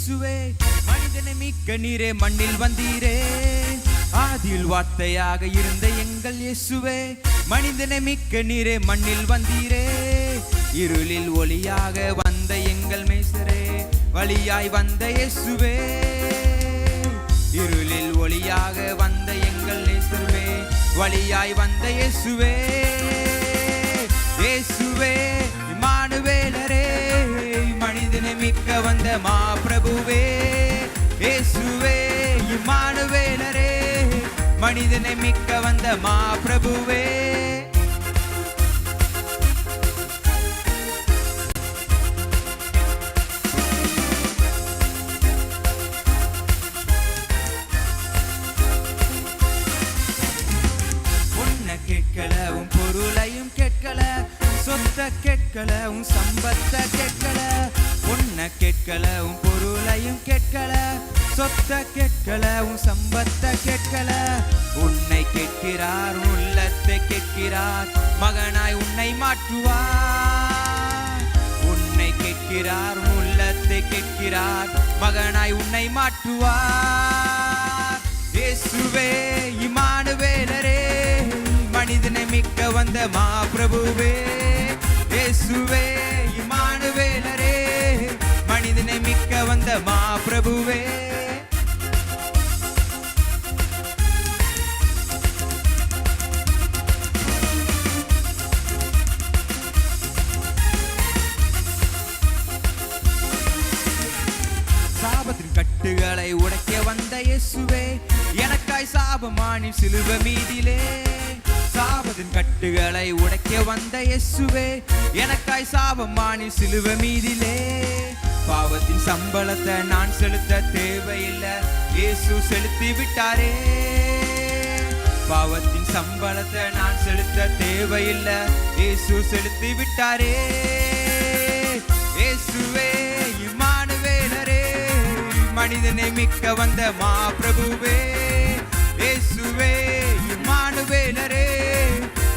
இயேசுவே மனிதனை மீட்க நீரே மண்ணில் வந்தீரே. ஆதியில் வார்த்தையாக இருந்த எங்கள் இயேசுவே மனிதனை மீட்க நீரே மண்ணில் வந்தீரே. இருளில் ஒளியாக வந்த எங்கள் மேசரே வழியாய் வந்த இயேசுவே. இருளில் ஒளியாக வந்த எங்கள் நேசருவே வழியாய் வந்த இயேசுவே. இயேசுவே இம்மானுவேலரே மனிதனை மீட்க வந்த மா பிரபுவே. இயேசுவே இம்மானுவேலரே மனிதனை மீட்க வந்த மா பிரபுவே. கேட்கல உன் பொருளையும் கேட்கல, சொத்த கேட்கல உன் சம்பத்த கேட்கல. உன்னை கேட்கல உன் பொருளையும் கேட்கல, சொத்த கேட்கல உன் சம்பத்த கேட்கல. உன்னை கேட்கிறார் உள்ளத்தை கேட்கிறார், மகனாய் உன்னை மாற்றுவார். உன்னை கேட்கிறார் உள்ளத்தை கேட்கிறார், மகனாய் உன்னை மாற்றுவார். இயேசுவே இம்மானுவேலரே மனிதனை மீட்க வந்த மா பிரபுவே. இயேசுவே இம்மானுவேலரே மனிதனை மீட்க வந்த மா பிரபுவே. சாபத்தின் கட்டுகளை உடைக்க வந்த இயேசுவே எனக்காய் சாபமானி சிலுவை மீதிலே. சாபத்தின் கட்டுகளை உடைக்க வந்த இயேசுவே எனக்காய் சாபமானி சிலுவை மீதிலே. பாவத்தின் சம்பளத்தை நான் செலுத்த தேவையில்லை, இயேசு செலுத்தி விட்டாரே. பாவத்தின் சம்பளத்தை நான் செலுத்த தேவையில்லை, இயேசு செலுத்தி விட்டாரே. இயேசுவே இம்மானுவேலரே மனிதனை மீட்க வந்த மா பிரபுவே. இயேசுவே இம்மானுவேலரே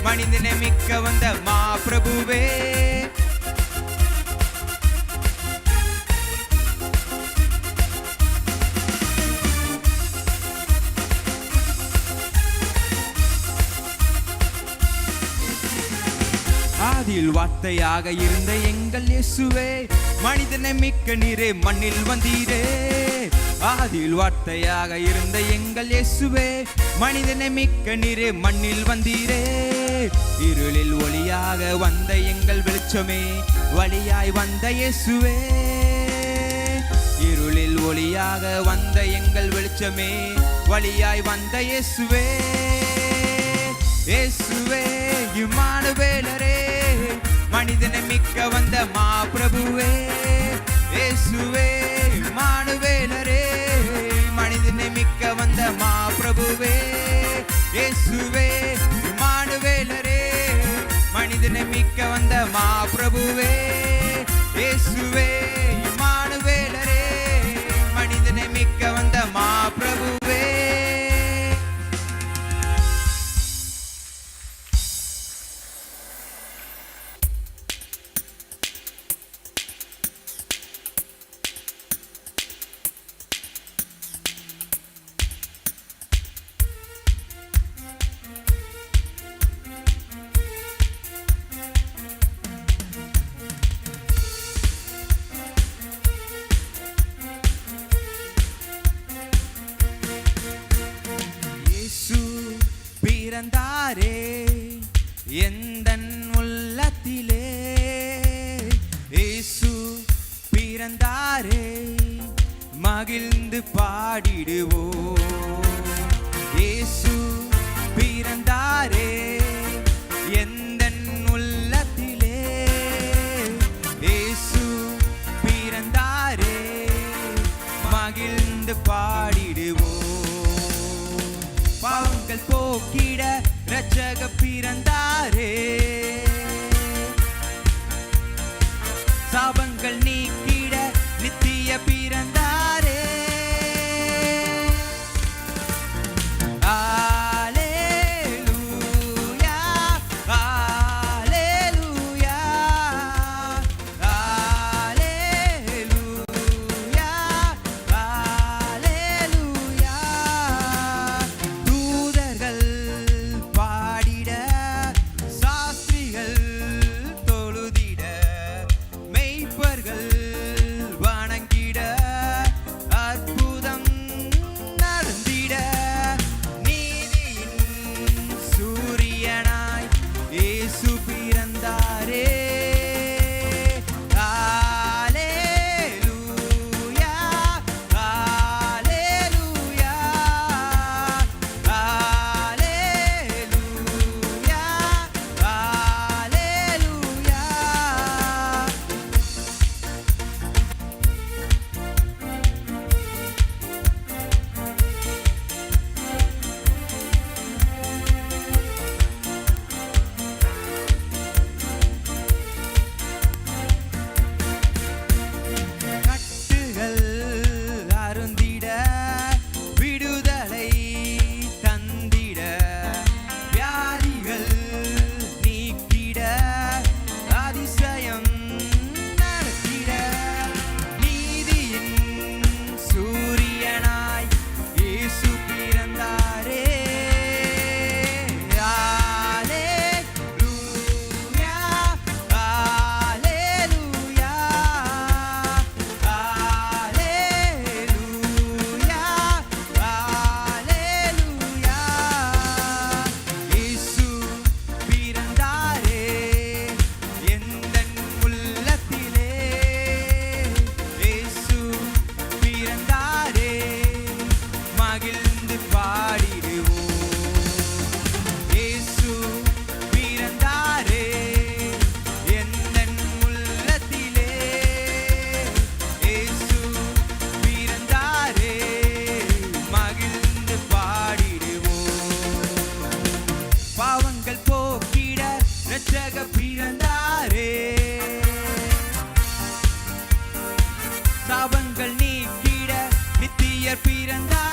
மனிதனை மீட்க வந்த மா பிரபுவே. ஆதியில் வார்த்தையாக இருந்த எங்கள் இயேசுவே மனிதனை மீட்க நீரே மண்ணில் வந்தீரே. ஆதியில் வார்த்தையாக இருந்த எங்கள் இயேசுவே மனிதனை மீட்க நீரே மண்ணில் வந்தீரே. இருளில் ஒளியாக வந்த எங்கள் வெளிச்சமே வழியாய் வந்த இயேசுவே. இருளில் ஒளியாக வந்த எங்கள் வெளிச்சமே வழியாய் வந்த இயேசுவே. இயேசுவே இம்மானுவேலரே மனிதனை மீட்க வந்த மா பிரபுவே. இயேசுவே இம்மானுவேலரே மனிதனை மீட்க வந்த மா பிரபுவே. இயேசுவே இம்மானுவேலரே மனிதனை மீட்க வந்த மா பிரபுவே. இயேசுவே இம்மானுவேலரே மனிதனை மீட்க வந்த மா பிரபுவே. பிறந்தாரே எந்தன் உள்ளத்திலே. இயேசு பிறந்தாரே மகிழ்ந்து பாடிடுவோம். இயேசு பிறந்தாரே எந்தன் உள்ளத்திலே. இயேசு பிறந்தாரே மகிழ்ந்து பாடிடுவோம். பாவங்கள் போக்கிட இரட்சக பிறந்தாரே, சாபங்கள் நீக்கிட நித்திய பிறந்தாரே. அல்லேலூயா அல்லேலூயா அல்லேலூயா மேசியர் பிறந்தார்